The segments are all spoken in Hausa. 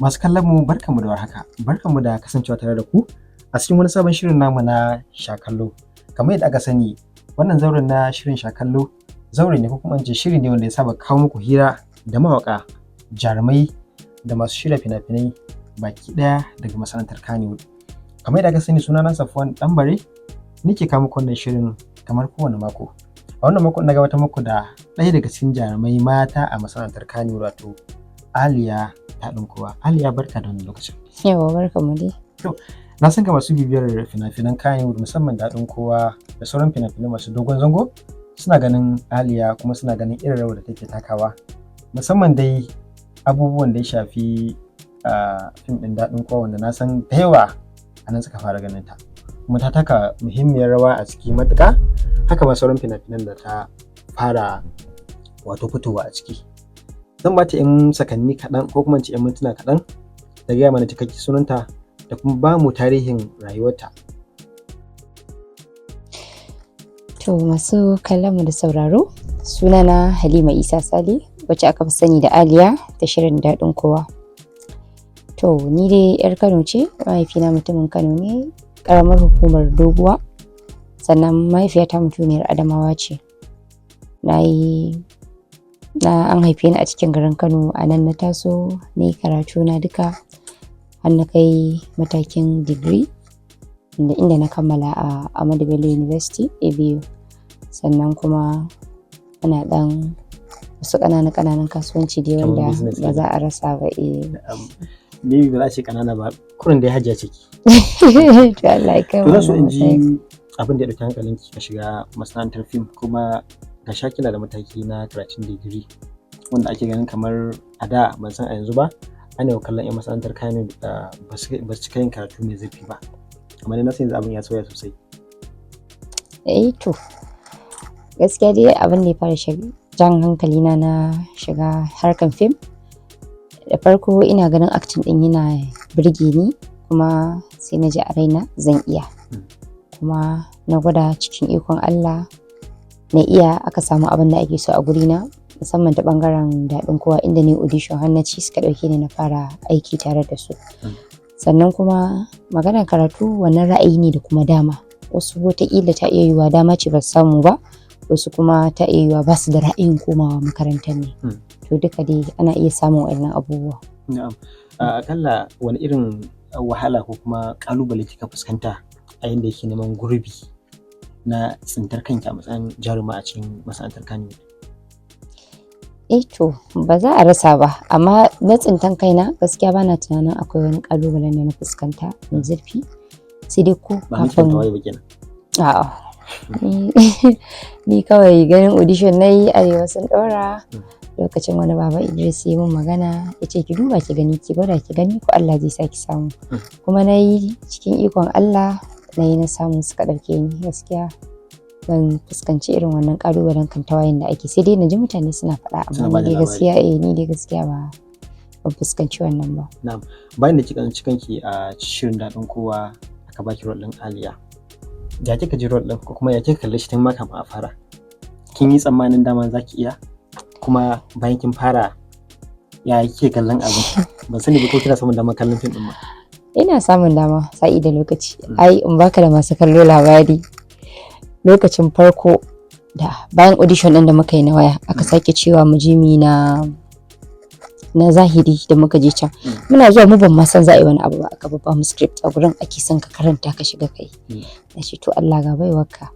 Masu kallon mu barkanmu da warhaka, barkanmu da kasancewa tare da ku a cikin wani sabon shirin namu na shakallo. Kamar yadda aka sani, wannan zauren na shirin shakallo zaure ne ko kuma in ce shiri ne wanda ya saba kawo muku hira da mawaƙa, jarumai da masu shirya fina-finai baki ɗaya daga masana'antar Kannywood. Kamar yadda aka sani, sunana Safwan Ɗanbare, nake kawo muku wannan shirin kamar kowane mako. A wannan makon na gabatar muku da ɗaya daga cikin jarumai mata a masana'antar Kannywood, wato Aliya Dadin kowa. Aliya, barka da wannan lokacin. Yawa, barka mu dai. To, na san ga masu bibiyar fina-finan Kannywood, musamman Dadin kowa da sauran fina-finai masu dogon zango, suna ganin Aliya kuma suna ganin irin rawar da take takawa. Musamman dai abubuwan da ya shafi fim ɗin Dadin kowa, wanda na san da yawa a nan suka fara ganin ta. Kuma ta taka muhimmiyar rawa a ciki matuƙa, haka ma sauran fina-finan da ta fara wato fitowa a ciki. Zan ba ta 'yan sakanni kaɗan ko kuma in ce 'yan mintuna kaɗan da gaya mana cikakken sunanta da kuma ba mu tarihin rayuwarta. To, masu kallon mu da sauraro, sunana Halima Isa Sale, wacce aka fi sani da Aliya ta shirin Dadin kowa. To, ni dai 'yar Kano ce, mahaifina mutumin Kano ne, ƙaramar hukumar Doguwa, sannan mahaifiyata mutumiyar Adamawa ce. An haife ni a cikin garin Kano, a nan na taso, na yi karatu na duka har na kai matakin digiri, inda na kammala a Ahmadu Bello University ABU. Sannan kuma ana ɗan wasu ƙananan kasuwanci dai wanda ba za a rasa ba. Maybe ba za a ce ƙanana ba, kurin da ya hajja ciki. To Allah ya kai To, zan so in ji abin da ya ɗauki hankalinki ka shiga masana'antar fim, kuma ga sha kina da mataki na karatun digiri, wanda ake ganin kamar a da, ban san a yanzu ba, ana yau kallon 'yan masana'antar Kannywood ba su cika yin karatu mai zurfi ba. Amma na san yanzu abin ya sauya sosai. To, gaskiya dai abin da ya fara jan hankalina na shiga harkan fim, da farko ina ganin acting ɗin yana birge ni, kuma sai na ji a raina zan iya. Kuma na gwada cikin ikon Allah na iya, aka samu abin da ake so a gurina, musamman ta bangaren Dadin kowa, inda ne audition har na ci, suka dauke ni na fara aiki tare da su. Sannan kuma maganar karatu, wannan ra'ayi ne da kuma dama. Wasu wataƙila ta iya yiwuwa dama ce ba su samu ba, wasu kuma ta iya yiwuwa ba su da ra'ayin komawa makarantar ne. To duka dai ana iya samun wannan abubuwa. Na'am. Akalla wani irin wahala ko kuma ƙalubale kika fuskanta a yayin da yake neman gurbi na tsintar kanki a matsayin jaruma a cikin masana'antar Kannywood? To, ba za a rasa ba, amma na tsintan kaina gaskiya bana tunanin akwai wani ƙalubalen da na fuskanta mai zurfi, sai dai ko kafin ba kenan. A'a. Ni kawai ganin audition nayi, Arewa sun ɗora, lokacin wani baba Idris ya min magana, ya ce ki duba ki gani, ki gwada ki gani ko Allah zai saki samu. Kuma nayi cikin ikon Allah, nayi na samu, suka ɗauke ni. Gaskiya ban fuskanci irin wannan ƙalubalen kan tawayen da ake, sai dai na ji mutane suna faɗa, amma ni dai gaskiya ba ban fuskanci wannan ba. Na'am. Bayan da kika tsinci kanki a shirin Dadin kowa, aka baki role ɗin Aliya, ya kika ji role ɗin, ko kuma ya kika kalle shi tun ma kafin a fara? Kin yi tsammanin dama za ki iya? Kuma bayan kin fara, ya kike kallon abin? Ban sani ba ko kina samun damar kallon fim ɗin ba. Ina samun dama sa'i da lokaci. Ai, in baka da masu kallo labari, lokacin farko da bayan audition ɗin da muka yi na waya, aka sake cewa mu je mu na zahiri, da muka je can. Muna zuwa, mu ban ma san za a yi wani abu ba, aka babba mu script a gurin, ake son ka karanta ka shiga kai. Na ce to Allah ga baiwarka.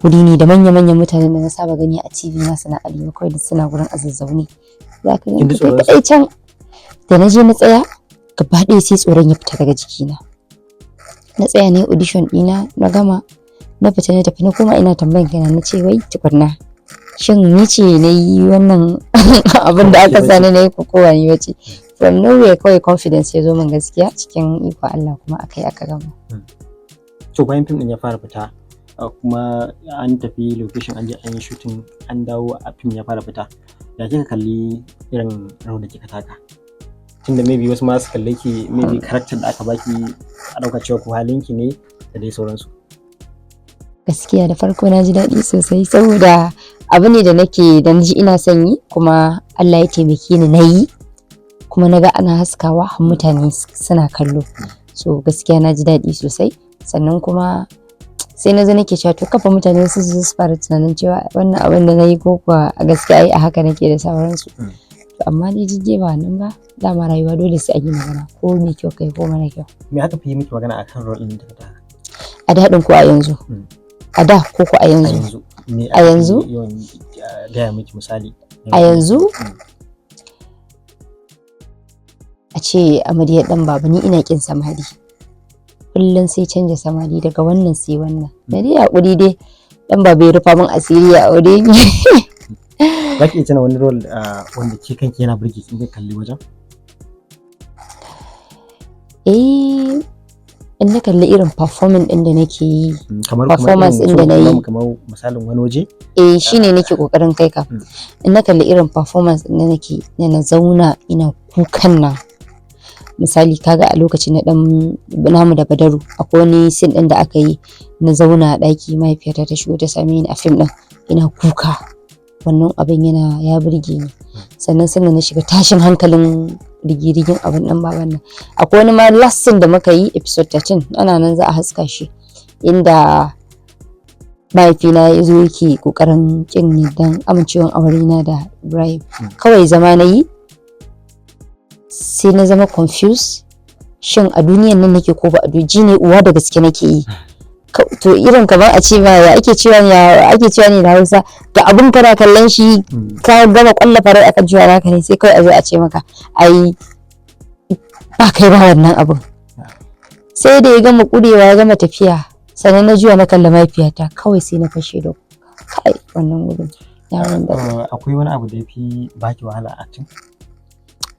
Guri ne da manya-manyan mutanen da na saba gani a TV na, suna Aliyu kawai da suna gurin a zazzaune. Za ka yi kai can. Da na je na tsaya, gaba ɗaya sai tsoron ya fita daga jikina. Na tsaya ne audition ɗina, na gama, na fita na tafi, na koma ina tambayan kaina, na ce wai tukunna, shin ni ce na yi wannan abin da aka sani na yi ko kowa ni wace? From nowhere kawai confidence ya zo min, gaskiya cikin ikon Allah kuma aka gama. To, bayan fim ɗin ya fara fita, kuma an tafi location, an je an yi shooting, an dawo, a fim ya fara fita, ya kika kalli irin rawar da kika taka? Tunda maybe wasu ma su kalle ki, maybe character da aka baki a ɗauka cewa ko halinki ne da dai sauransu. Gaskiya da farko na ji daɗi sosai, saboda abu ne da nake da ji ina son yi, kuma Allah ya taimake ni na yi, kuma naga ana haskawa mutane suna kallo, so gaskiya na ji daɗi sosai. Sannan kuma sai na zo nake cewa to kafa mutane su fara tunanin cewa wannan abin da na yi ko kuwa a gaskiya ai a haka nake da sauransu. Amma ni jijje ba nan ba, dama rayuwa dole sai a yi magana ko mai kyau kai ko mara kyau. Me aka fi yi miki magana akan role ɗin da ta? A daɗin ko a yanzu? A da ko a yanzu? A yanzu? Gaya miki misali. A yanzu? A ce amaryar ɗan baba, ni ina ƙin samari. Kullum sai canja samari daga wannan sai wannan. Da dai haƙuri dai ɗan baba ya rufa min asiri a aure ni. Za ki iya tuna wani role wanda ke kanki yana burge ki in ka kalli wajen? In na kalli irin performance ɗin da nake yi, performance ɗin da na yi, kamar misalin wani waje? Shine nake ƙoƙarin kai ka. In na kalli irin performance ɗin da nake, na zauna ina kukan nan. Misali kaga a lokacin na ɗan namu da Badaru, akwai wani scene ɗin da aka yi na zauna a ɗaki, mahaifiyata ta shigo ta same ni a fim ɗin ina kuka. Wannan abin ya burge ni. Sannan na shiga tashin hankalin rigirigin abin ɗan baban nan. Akwai wani ma last scene da muka yi episode 13, ana nan za a haska shi, inda mahaifina ya zo yake ƙoƙarin ƙin ni don amincewan aurena da Ibrahim. Kawai zama na yi, sai na zama confused, shin a duniyan nan nake ko ba a ji ne uwa da gaske nake yi. To irin kamar a ce ba ake cewa ne da Hausa, ga abun kana kallon shi ka gama kwalla farar akan cewa naka ne, sai kawai a zo a ce maka ai ba kai ba wannan abun. Sai da ya gama kurewa ya gama tafiya, sannan na juya na kalla mahaifiyata, kawai sai na fashe da kai wannan wurin yaron da. Akwai wani abu da ya fi baki wahala a acting?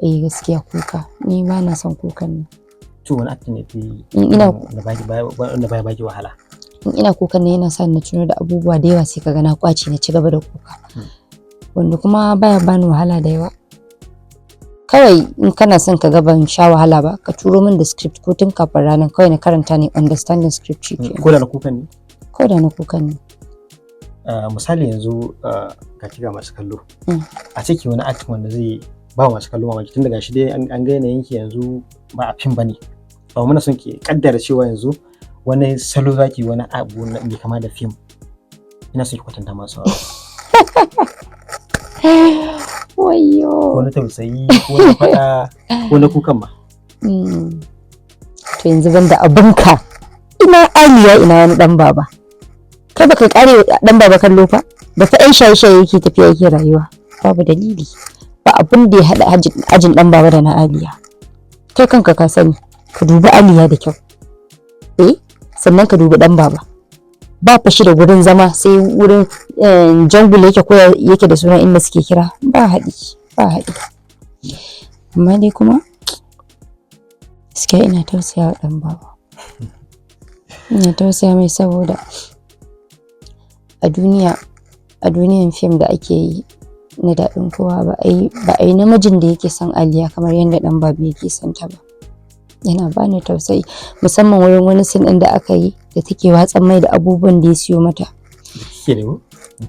Gaskiya kuka, ni ba na son kukan nan. To wani acting ne fi wanda baya baki wahala? In ina kukan ne yana sa na tuno da abubuwa da yawa, sai kaga na kwace na ci gaba da kuka. Wanda kuma baya bani wahala da yawa. Kawai in kana son ka ga ban sha wahala ba, ka turo min da script ko tun kafin ranar, kawai na karanta ne understanding script shi ke. Ko da na kukan ne? Ko da na kukan ne. Misali yanzu ka kiga masu kallo, a ciki wani acting wanda zai ba masu kallo mamaki, tun daga shi dai an ga yanayin ki yanzu ba a fim bane. Ba muna son ki kaddara cewa yanzu wani salo zaki, wani abu mai kama da fim. Ina son ki kwatanta masu Wayyo. Ko na tausayi, ko na faɗa, ko na kukan ma. To yanzu banda abinka, ina Aliya ina wani ɗan baba. Kai baka kare ɗan baba kallo fa? Da fa ɗan shaye-shaye yake tafiya yake rayuwa. Babu dalili. Ba abin da ya haɗa ajin ɗan baba da na Aliya. Kai kanka ka sani, ka dubi Aliya da kyau. Sannan ka dubi ɗan baba. Ba fashi da gurin zama, sai wurin jungle yake ko yake da sunan inda suke kira. Ba haɗi. Amma dai kuma gaskiya ina tausaya wa ɗan baba. Ina tausaya mai saboda a duniyan fim da ake yi na daɗin kowa ba a yi namijin da yake son Aliya kamar yadda ɗan baba yake son ta ba. Yana bani tausayi, musamman wurin wani sin ɗin da aka yi da take watsan mai da abubuwan da ya siyo mata.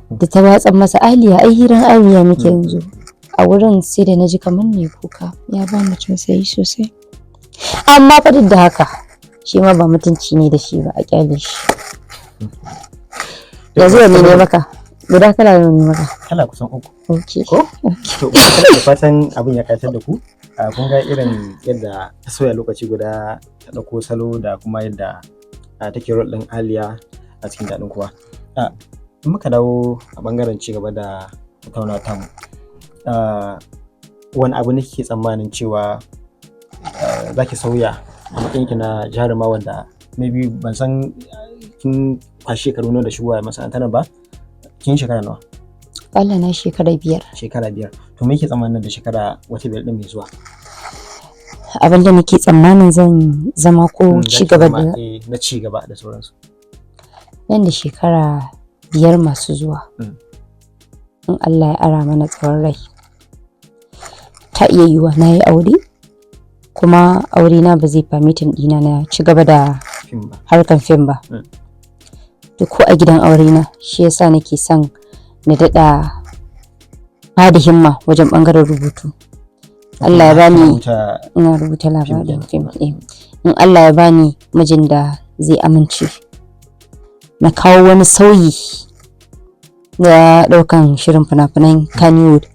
Da ta watsan masa, Aliya ai hiran Aliya muke yanzu. A wurin sai da naji kamar ne kuka, ya bani tausayi sosai. Amma fa duk da haka, shi ma ba mutunci ne da shi ba, a kyale shi. Yanzu wanne ne maka? Guda kala ne maka? Kala kusan 3. Okay. Ko? To da fatan abin ya kayatar da ku. Kun ga irin yadda ta sauya lokaci guda, ta ɗauko salo da kuma yadda take role ɗin Aliya a cikin daɗin kowa. In muka dawo a ɓangaren ci gaba da tattaunawa tamu, wani abu ne kike tsammanin cewa za ki sauya a matsayinki na jaruma wanda maybe ban san kin kwashi shekaru nawa da shigowa masana'antar ba? Kin shekara nawa? Allah na shekara 5. Shekara 5. To me yake tsammanin da shekara wata 5 din mai zuwa? Abin da nake tsammanin zan zama ko ci gaba da na ci gaba da sauransu. Nan da shekara 5 masu zuwa. In Allah ya ara mana tsawon rai. Ta iya yiwa na yi aure, kuma aure na ba zai permitin ɗina na ci gaba da harkan fim ba. Ko a gidan aure na, shi yasa nake son na daɗa bada himma wajen ɓangaren rubutu. Allah ya bani rubuta ina rubuta labarin Fim fim. In Allah ya bani mijin da zai amince na kawo wani sauyi na ɗaukan shirin fina-finan Kannywood.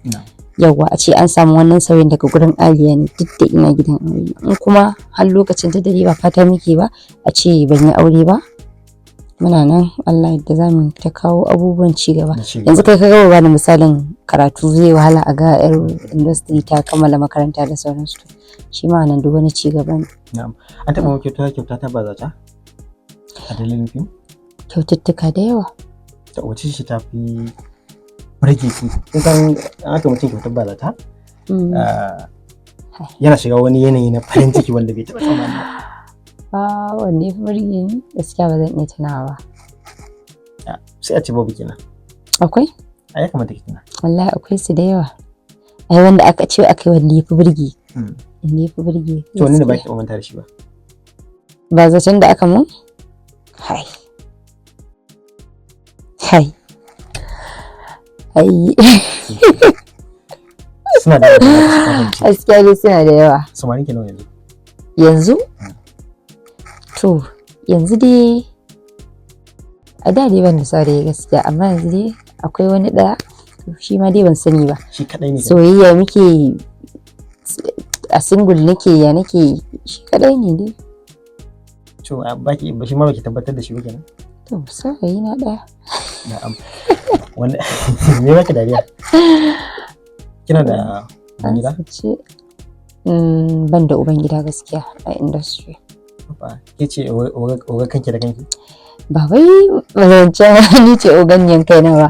Yawwa a ce an samu wannan sauyin daga gurin Aliya ne duk da ina gidan aure. In kuma har lokacin da dare ba fata muke ba a ce ban yi aure ba, muna nan Allah yadda za mu ta kawo abubuwan ci gaba. Yanzu kai ka gaba bani misalin karatu zai wahala a ga yar industry ta kammala makaranta da sauransu. Shi ma nan duk wani ci gaba ne. Na'am. An taɓa maka kyauta ta bazata a dalilin fim? Kyaututtuka da yawa. Ta wace shi ta fi burge ki? Kin san an aka mutum kyautar bazata? Yana shiga wani yanayi na farin ciki wanda bai taɓa tsammani ba. Wanne ya fi burge ni gaskiya ba zan iya tunawa ba. Sai a ce babu kenan. Akwai? A ya kamata ki tuna. Wallahi akwai su da yawa. Ai wanda aka ce akai wanda ya fi burge. Wanda ya fi burge. To ni da baki manta da shi ba. Ba zaton da aka mun? Hai. Suna da yawa. Gaskiya dai suna da yawa. Samarin kenan yanzu. Yanzu? To yanzu dai a da dai ban da saurayi gaskiya amma yanzu dai akwai wani ɗaya shi ma dai ban sani ba. Shi kaɗai ne. Soyayya muke a single nake ya nake shi kaɗai ne dai. To baki shi ma baki tabbatar da shi ba kenan. To saurayi na ɗaya. Na'am. Wanda me baki dariya? Kina da ubangida? Ban da ubangida gaskiya a industry. Ke ce oga kanki da kanki? Ba wai zancen ni ce oganyen kaina ba.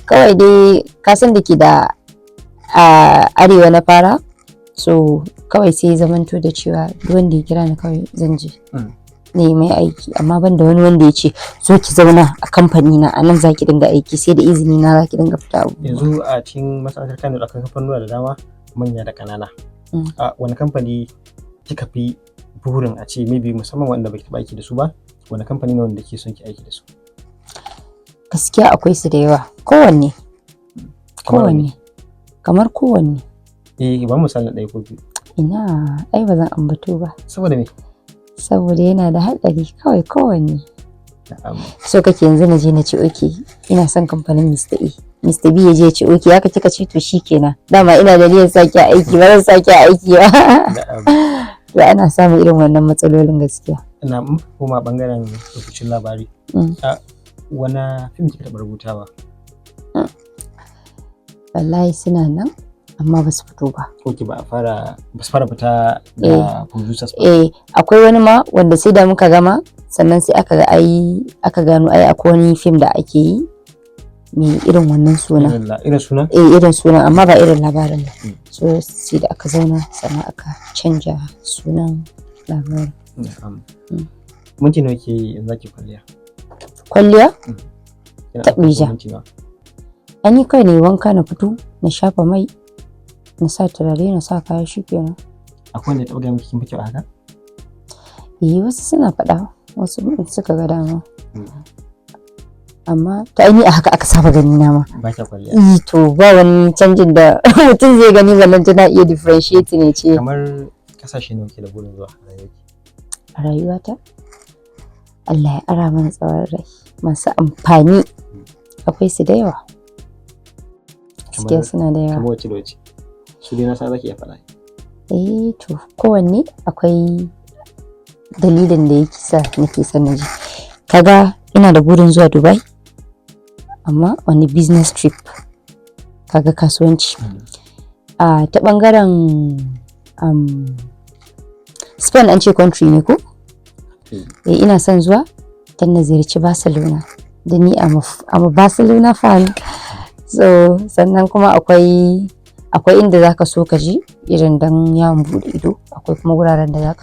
Kawai dai kasan da ke da arewa na fara, so kawai sai zamanto da cewa duk wanda ya kira ni kawai zan je na yi mai aiki, amma ban da wani wanda ya ce zo ki zauna a kamfani na a nan za ki dinga aiki sai da izini na za ki dinga fita abu. Yanzu a cikin masana'antar Kano akwai kamfanoni da dama manya da ƙanana. A wani kamfani kika fi burin a ce maybe musamman wanda baki taɓa aiki da su ba, wani kamfani ne wanda ke son ki aiki da su? Gaskiya akwai su da yawa. Kowanne. Kamar kowanne. Ba misali ɗaya ko biyu. Ina ai ba zan ambato ba. Saboda me? Saboda yana da haɗari kawai kowanne. So kake yanzu na je na ce oke ina son kamfanin Mr. A. Mr. B ya je ya ce oke haka kika ce to shikenan. Dama ina da niyyar sake aiki ba zan sake aiki ba. To ana samun irin wannan matsalolin gaskiya. Ina koma bangaren rubutun labari. Wani fim kika taɓa rubutawa? Wallahi suna nan amma ba su fito ba. Ba su fara fita da producers ba? Akwai wani ma wanda sai da muka gama sannan sai aka gano akwai wani fim da ake yi mai irin wannan suna. Irin suna? Irin suna amma ba irin labarin ba. So sai da aka zauna sannan aka canja sunan labarin. Minti nawa ke yi in zaki kwalliya? Kwalliya? Taɓija. An yi kai ne wanka na fito na shafa mai na sa turare na sa kaya shi kenan. Akwai wanda ya taɓa gaya miki kin fi kyau a haka? Wasu suna faɗa wasu suka ga dama. Amma ta ni a haka aka saba gani na ma. Ba kya kwalliya? To ba wani canjin da mutum zai gani ballan tana iya differentiate ne ce. Kamar kasashe nawa ke da burin zuwa a rayuwata? Allah ya ara mana tsawon rai masu amfani. Akwai su da yawa. Gaskiya suna da yawa. Kamar wace da wace? Su dai na sa zaki iya faɗa. To kowanne akwai dalilin da yake sa nake son na je. Kaga ina da burin zuwa Dubai amma wani business trip, kaga kasuwanci. Ta bangaren Spain an ce country ne ko? Ina son zuwa don na ziyarci Barcelona da ni am a Barcelona fan. So sannan kuma akwai inda zaka so ka je irin dan yawon bude ido, akwai kuma wuraren da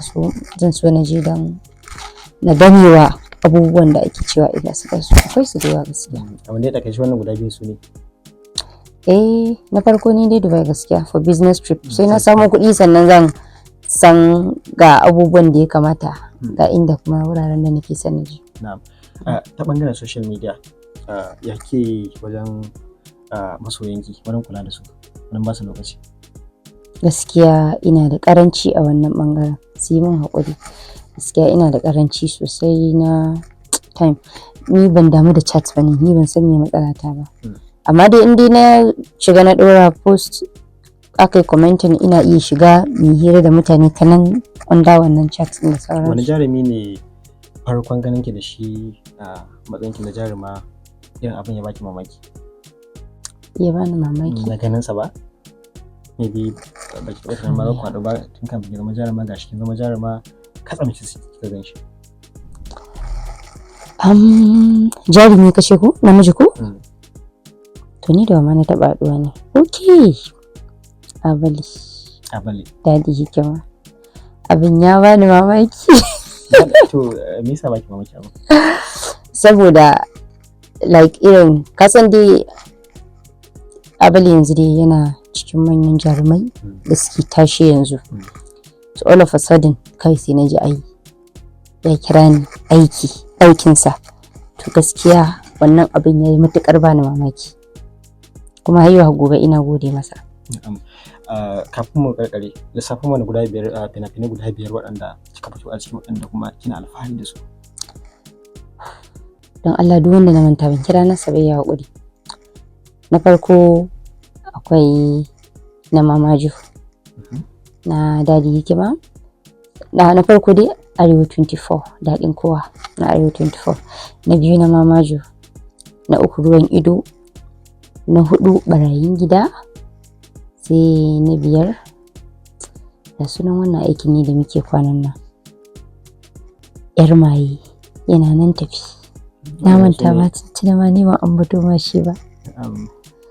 zan so na je dan na ganewa abubuwan da ake cewa ina suka so. Akwai su da yawa gaskiya. Abin da ya ɗauke shi wannan guda biyu su ne? Na farko ni dai Dubai gaskiya for business trip. Sai na samu kuɗi sannan zan san ga abubuwan da ya kamata ga inda kuma wuraren da nake son na je. Na'am. Ta bangaren social media ya ke wajen masoyanki wurin kula da su, wurin ba su lokaci? gaskiya ina da karanci a wannan bangaren, su yi min haƙuri. Gaskiya ina da karanci sosai na time. Ni ban damu da chat ba ne, ni ban san me matsalata ba. Amma dai in dai na shiga na ɗora post aka yi commenting, ina iya shiga mu hira da mutane ta nan under wannan chat ɗin da sauransu. Wani jarumi ne farkon ganin ki da shi a matsayin ki na jaruma irin abin ya baki mamaki? Ya bani mamaki. Na ganin sa ba? Maybe baki taɓa tunanin ma za ku haɗu ba tun kafin ki zama jaruma, gashi kin zama jaruma katsam kika gan shi. Jarumi kace ko? Namiji ko? To ni da wa ma na taɓa haɗuwa ne. Okay. Abali. Dadi hikima. Abin ya bani mamaki. To me yasa baki mamaki abin? Saboda like irin kasan dai Abali yanzu dai yana cikin manyan jarumai da suke tashi yanzu. So all of a sudden kai sai na ji ya kira ni aikinsa. To gaskiya wannan abin ya yi matuƙar bani mamaki. Kuma har yau gobe ina gode masa. Kafin mu karkare, lissafin mana guda biyar fina-finai guda biyar waɗanda kika fito a cikin waɗanda kuma kina alfahari da su. Don Allah duk wanda na manta ban kira nasa bai ya haƙuri. Na farko akwai na Mamaju na Dadi Hikima. Na farko dai Arewa 24 daɗin kowa na Arewa 24. Na biyu na Mamaju. Na uku Ruwan Ido. Na huɗu Barayin Gida. Sai na biyar da sunan wannan aikin ne da muke kwanan nan, yar maye yana nan tafi. Na manta ba tuntuna ma ni ma an bato ma shi ba.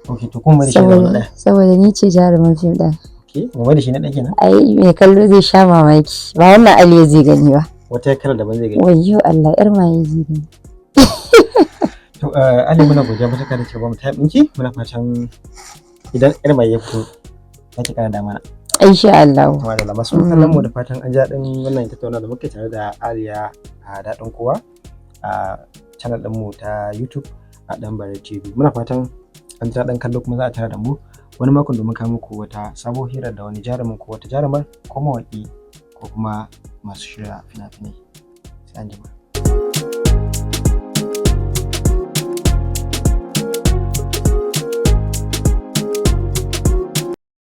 Okay, to kuma da shi na ɗaya. Saboda ni ce jaruman fim ɗin. Okay, kuma da shi na ɗaya kenan. Ai mai kallo zai sha mamaki, ba wannan Aliya zai gani ba. Wata kala daban zai gani. Wayyo Allah, yar maye zai gani. To Ali, muna godiya matuƙa da cewa mu ta ɗinki, muna fatan idan yar maye ya fito za ki ƙara da mana. Insha Allah. Kuma da masu kallon mu da fatan an ji daɗin wannan tattaunawa da muke tare da Aliya Dadin Kowa a channel ɗinmu ta YouTube a Ɗanbare TV. Muna fatan an ji daɗin kallo kuma za a tare da mu wani makon domin kawo muku wata sabon hira da wani jarumin ko wata jarumar ko mawaƙi ko kuma masu shirya fina-finai. Sai an jima.